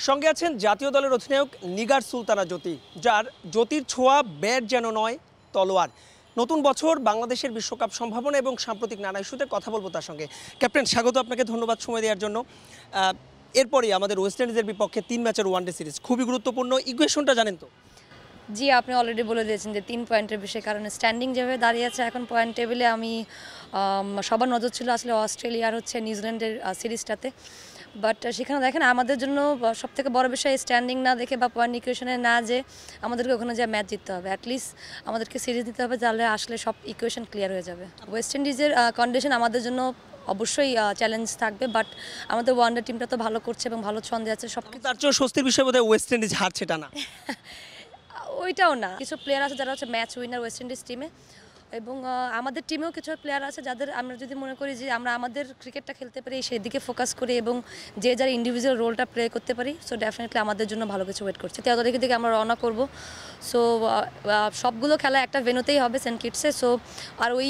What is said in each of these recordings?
সঙ্গে আছেন জাতীয় দলের অধিনায়ক নিগার সুলতানা জ্যোতি, যার জ্যোতির ছোঁয়া ব্যাট যেন নয় তলোয়ার। নতুন বছর, বাংলাদেশের বিশ্বকাপ সম্ভাবনা এবং সাম্প্রতিক নানা ইস্যুতে কথা বলবো তার সঙ্গে। ক্যাপ্টেন, স্বাগত আপনাকে, ধন্যবাদ সময় দেওয়ার জন্য। এরপরই আমাদের ওয়েস্ট ইন্ডিজের বিপক্ষে 3 ম্যাচের ওয়ানডে সিরিজ, খুবই গুরুত্বপূর্ণ। ইকুয়েশনটা জানেন তো? জি, আপনি অলরেডি বলে দিয়েছেন যে 3 পয়েন্টের বিষয়ে, কারণ স্ট্যান্ডিং যেভাবে দাঁড়িয়ে আছে এখন পয়েন্ট টেবিলে, আমি সবার নজর ছিল আসলে অস্ট্রেলিয়া আর নিউজিল্যান্ডের সিরিজটাতে। বাট সেখানে দেখেন আমাদের জন্য সবথেকে বড় বিষয় স্ট্যান্ডিং না দেখে বা পয়েন্ট ইকুয়েশনে না, যে আমাদেরকে ওখানে যে ম্যাচ জিততে হবে, অ্যাটলিস্ট আমাদেরকে সিরিজ দিতে হবে, তাহলে আসলে সব ইকুয়েশন ক্লিয়ার হয়ে যাবে। ওয়েস্ট ইন্ডিজের কন্ডিশন আমাদের জন্য অবশ্যই চ্যালেঞ্জ থাকবে, বাট আমাদের ওয়ানডে টিমটা তো ভালো করছে এবং ভালো ছন্দে আছে সব। তার চেয়েও স্বস্তির বিষয় বোধহয় ওয়েস্ট ইন্ডিজ হারছে টানা। ওইটাও না, কিছু প্লেয়ার আছে যারা ম্যাচ উইনার ওয়েস্ট ইন্ডিজ টিমে, এবং আমাদের টিমেও কিছু প্লেয়ার আছে যাদের আমরা যদি মনে করি যে আমরা আমাদের ক্রিকেটটা খেলতে পারি, সেদিকে ফোকাস করি এবং যে যার ইন্ডিভিজুয়াল রোলটা প্লে করতে পারি, সো ডেফিনেটলি আমাদের জন্য ভালো কিছু ওয়েট করছে। 13 তারিখের দিকে আমরা রওনা করব। সো সবগুলো খেলা একটা ভেন্যুতেই হবে, সেন্ট কিটসে। সো আর ওই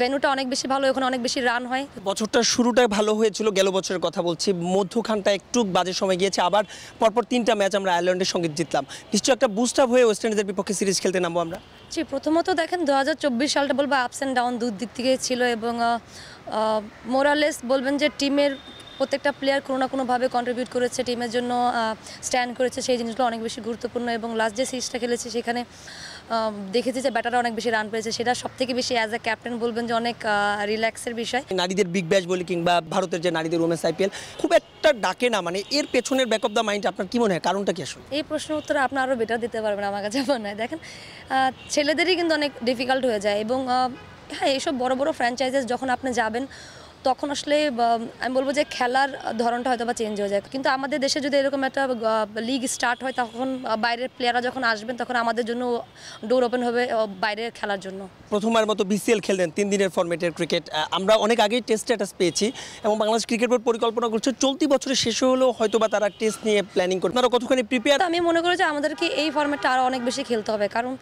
ভেন্যুটা অনেক বেশি ভালো, ওখানে অনেক বেশি রান হয়। বছরটার শুরুটাই ভালো হয়েছিল, গেল বছরের কথা বলছি, মধ্যখানটা একটু বাজে সময় গিয়েছে। আবার পরপর 3টা ম্যাচ আমরা আয়ারল্যান্ডের সঙ্গে জিতলাম। নিশ্চয়ই একটা বুস্ট আপ হয়ে ওয়েস্ট ইন্ডিজের বিপক্ষে সিরিজ খেলতে নামবো আমরা। জি, প্রথমত দেখেন 2024 সালটা বলবো আপস অ্যান্ড ডাউন দু দিক থেকে ছিল, এবং মোরালেস বলবেন যে টিমের প্রত্যেকটা প্লেয়ার কোনো না কোনোভাবে কন্ট্রিবিউট করেছে, টিমের জন্য স্ট্যান্ড করেছে, সেই জিনিসগুলো অনেক বেশি গুরুত্বপূর্ণ। এবং লাস্ট যে সিরিজটা খেলেছি সেখানে দেখেছি যে ব্যাটাররা অনেক বেশি রান পেয়েছে, সেটা সব থেকে বেশি অ্যাজ এ ক্যাপ্টেন বলবেন যে অনেক রিল্যাক্সের বিষয়। নারীদের বিগ ব্যাশ বলি কিংবা ভারতের যে নারীদের ওমেন্স আইপিএল খুব একটা ডাকে না, মানে এর পেছনের ব্যাক অফ দ্য মাইন্ড আপনার কি মনে হয়, কারণটা কি আসলে? এই প্রশ্নের উত্তর আপনি আরও বেটার দিতে পারবেন আমার কাছে মনে হয়। দেখেন, ছেলেদেরই কিন্তু অনেক ডিফিকাল্ট হয়ে যায়, এবং হ্যাঁ, এইসব বড় বড় ফ্র্যাঞ্চাইজেস যখন আপনি যাবেন, তখন আসলে আমি বলবো যে খেলার ধরনটা হয়তো বা চেঞ্জ হয়ে যায়। কিন্তু আমাদের দেশে যদি এরকম একটা লিগ স্টার্ট হয়, তখন বাইরের প্লেয়াররা যখন আসবেন, তখন আমাদের জন্য ডোর ওপেন হবে বাইরের খেলার জন্য। প্রথমবার মতো বিসিএল খেললেন, 3 দিনের ফরম্যাটের ক্রিকেট। আমরা অনেক আগেই টেস্ট স্ট্যাটাস পেয়েছি এবং বাংলাদেশ ক্রিকেট বোর্ড পরিকল্পনা করছে চলতি বছরের শেষে হলেও হয়তো বা তারা টেস্ট নিয়ে প্ল্যানিং করবে। আপনারা কতখানি প্রিপেয়ার? আমি মনে করি যে আমাদেরকে এই ফরম্যাটটা আরও অনেক বেশি খেলতে হবে, কারণ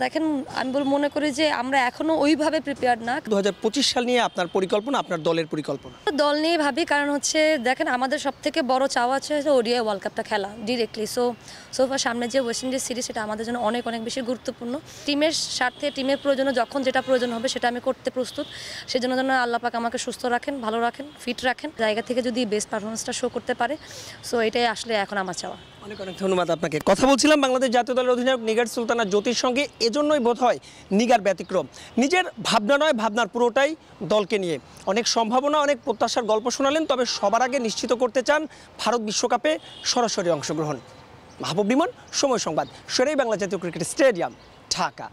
দেখেন আমি মনে করি যে আমরা এখনও ওইভাবে প্রিপেয়ার না। 2025 সাল নিয়ে আপনার পরিকল্পনা, আপনার দলের পরিকল্পনা? দল নিয়ে ভাবি, কারণ দেখেন আমাদের সব থেকে বড় চাওয়া আছে ওডিআই ওয়ার্ল্ড কাপটা খেলা ডিরেক্টলি। সোফার সামনে যে ওয়েস্ট ইন্ডিজ সিরিজ, সেটা আমাদের জন্য অনেক অনেক বেশি গুরুত্বপূর্ণ। টিমের স্বার্থে, টিমের প্রয়োজনে যখন যেটা প্রয়োজন হবে সেটা আমি করতে প্রস্তুত। সেজন্য যেন আল্লাহ পাক আমাকে সুস্থ রাখেন, ভালো রাখেন, ফিট রাখেন, জায়গা থেকে যদি বেস্ট পারফরমেন্সটা শো করতে পারে। সো এটাই আসলে এখন আমার চাওয়া। অনেক অনেক ধন্যবাদ আপনাকে। কথা বলছিলাম বাংলাদেশ জাতীয় দলের অধিনায়ক নিগার সুলতানা জ্যোতির সঙ্গে। এজন্যই বোধ হয় নিগার ব্যতিক্রম। নিজের ভাবনা নয়, ভাবনার পুরোটাই দলকে নিয়ে। অনেক সম্ভাবনা, অনেক প্রত্যাশার গল্প শোনালেন, তবে সবার আগে নিশ্চিত করতে চান ভারত বিশ্বকাপে সরাসরি অংশগ্রহণ। মাহবুব বিমন, সময় সংবাদ, শেরেই বাংলা জাতীয় ক্রিকেট স্টেডিয়াম, ঢাকা।